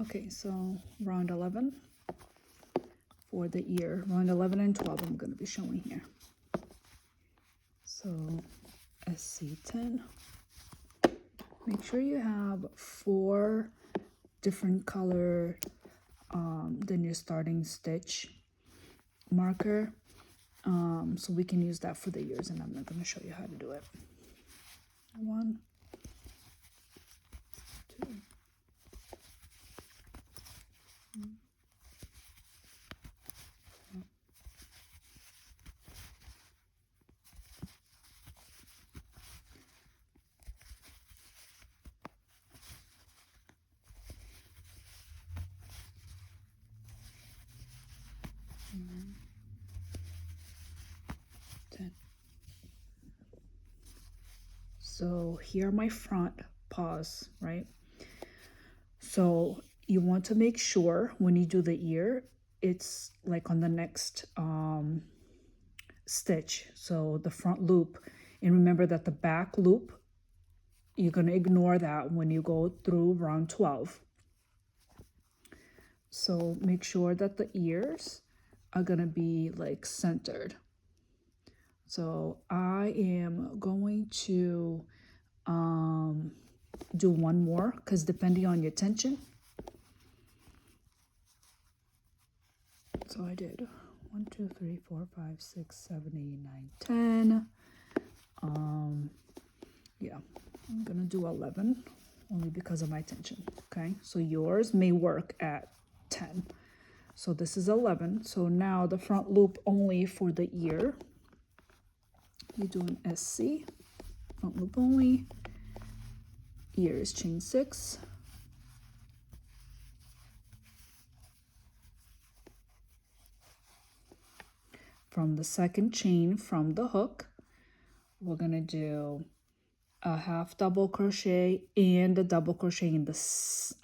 Okay, so round 11 for the ear. Round 11 and 12 I'm going to be showing here. So SC10. Make sure you have 4 different color than your starting stitch marker, so we can use that for the ears, and I'm not going to show you how to do it. 1, 2, 10. So here are my front paws, right? So you want to make sure when you do the ear, it's like on the next stitch, so the front loop. And remember that the back loop, you're going to ignore that when you go through round 12. So make sure that the ears are going to be like centered. So I am going to do one more, because depending on your tension. So I did 1, 2, 3, 4, 5, 6, 7, 8, 9, 10. Yeah, I'm gonna do 11 only because of my tension. Okay, so yours may work at 10. So this is 11. So now the front loop only for the ear. You do an SC, front loop only. Ear is chain 6. From the second chain from the hook, we're gonna do a half double crochet and a double crochet in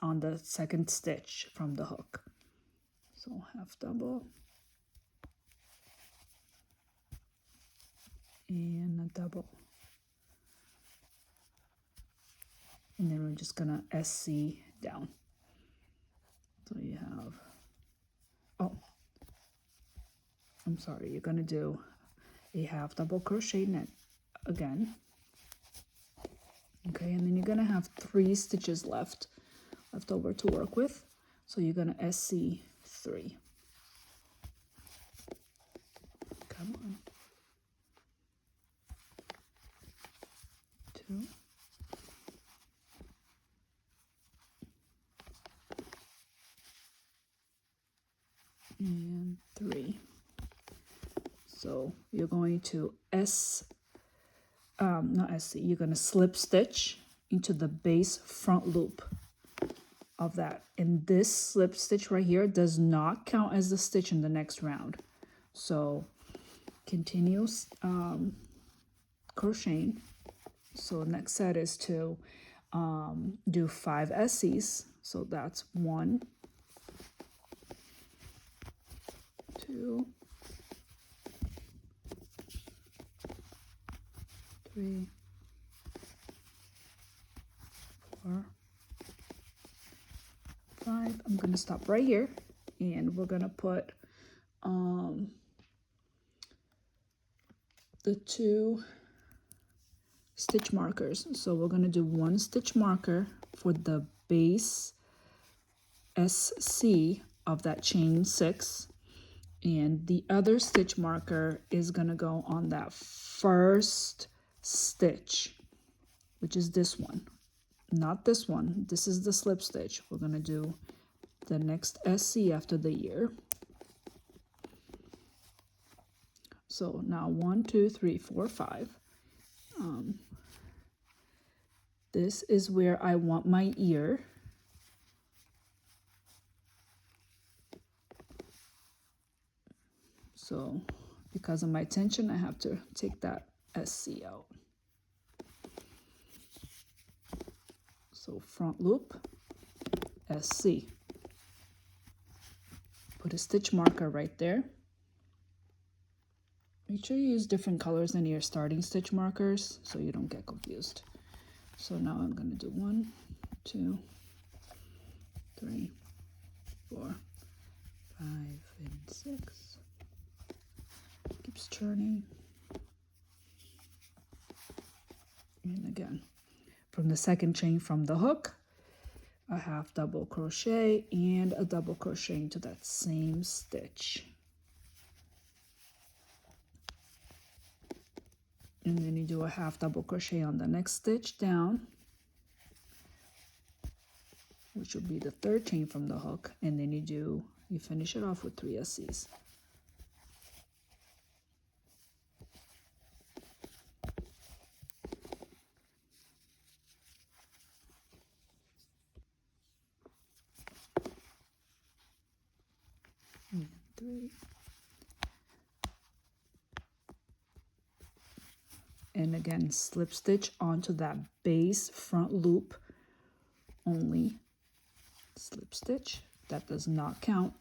on the second stitch from the hook. So half double and a double, and then we're just gonna SC down. So you have, oh, I'm sorry, you're gonna do a half double crochet net again. Okay, and then you're gonna have 3 stitches left over to work with. So you're gonna SC 3. Come on. 2. And 3. So you're going to not SC, you're going to slip stitch into the base front loop of that. And this slip stitch right here does not count as the stitch in the next round. So continue crocheting. So next set is to do 5 SCs. So that's 1, 2, 3, 4, 5. I'm going to stop right here, and we're going to put the 2 stitch markers. So we're going to do 1 stitch marker for the base SC of that chain 6, and the other stitch marker is going to go on that first stitch, which is this one, not this one. This is the slip stitch. We're going to do the next SC after the ear. So now 1, 2, 3, 4, 5. This is where I want my ear. So because of my tension, I have to take that SC out. So front loop, SC. Put a stitch marker right there. Make sure you use different colors than your starting stitch markers so you don't get confused. So now I'm going to do 1, 2, 3, 4, 5, and 6. Keeps turning. And again, from the second chain from the hook, a half double crochet and a double crochet into that same stitch. And then you do a half double crochet on the next stitch down, which will be the third chain from the hook, and then you finish it off with 3 SCs. And 3. And again, slip stitch onto that base front loop only. Slip stitch, that does not count,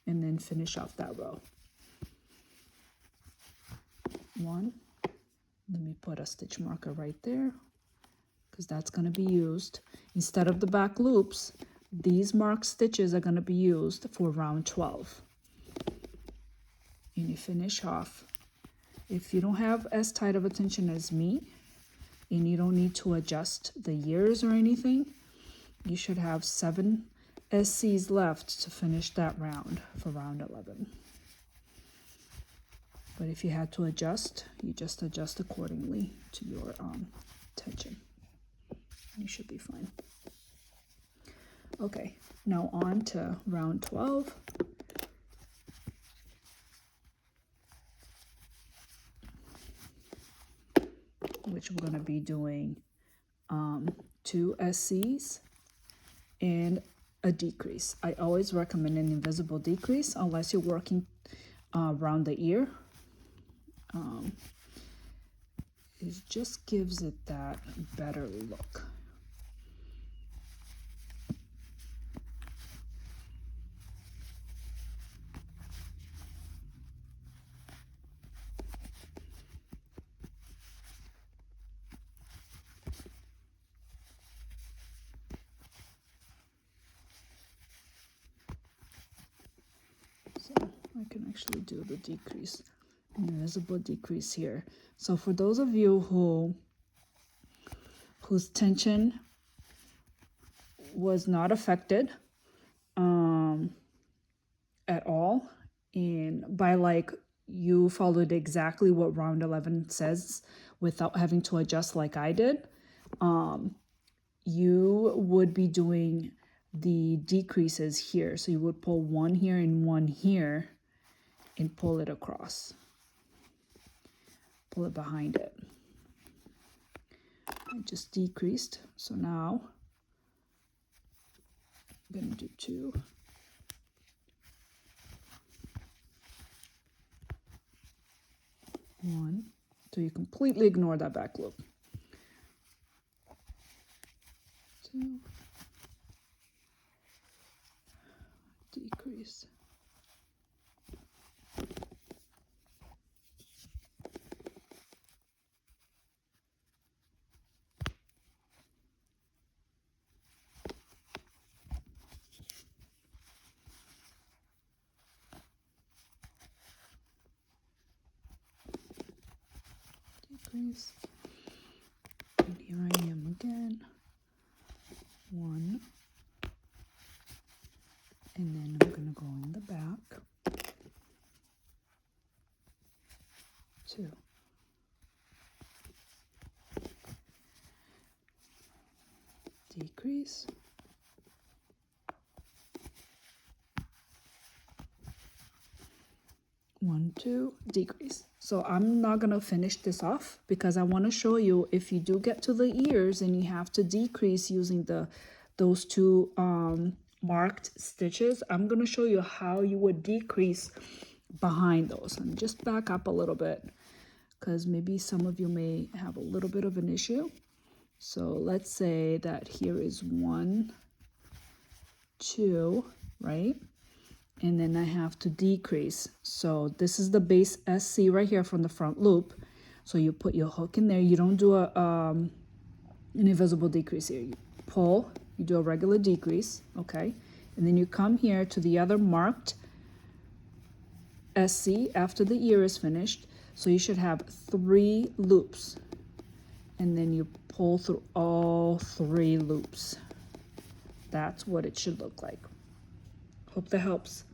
and then finish off that row. 1. Let me put a stitch marker right there, because that's going to be used instead of the back loops. These marked stitches are going to be used for round 12. And you finish off. If you don't have as tight of a tension as me, and you don't need to adjust the years or anything, you should have 7 SCs left to finish that round for round 11. But if you had to adjust, you just adjust accordingly to your tension. You should be fine. Okay, now on to round 12. Which we're going to be doing 2 SCs and a decrease. I always recommend an invisible decrease unless you're working around the ear. It just gives it that better look. So I can actually do the decrease, invisible decrease here. So for those of you whose tension was not affected at all, and by like you followed exactly what round 11 says without having to adjust like I did, you would be doing the decreases here. So you would pull 1 here and 1 here and pull it across. Pull it behind it. I just decreased. So now I'm going to do 2. One. So you completely ignore that back loop. 2. Decrease. Decrease. And here I am again. 1. And then I'm going to go in the back. 2. Decrease. 1, 2, decrease. So I'm not going to finish this off because I want to show you if you do get to the ears and you have to decrease using those 2 marked stitches, I'm going to show you how you would decrease behind those. And just back up a little bit because maybe some of you may have a little bit of an issue. So let's say that here is 1, 2, right? And then I have to decrease. So this is the base SC right here from the front loop. So you put your hook in there. You don't do an invisible decrease here. You pull, you do a regular decrease, okay? And then you come here to the other marked SC after the ear is finished. So you should have 3 loops. And then you pull through all 3 loops. That's what it should look like. Hope that helps.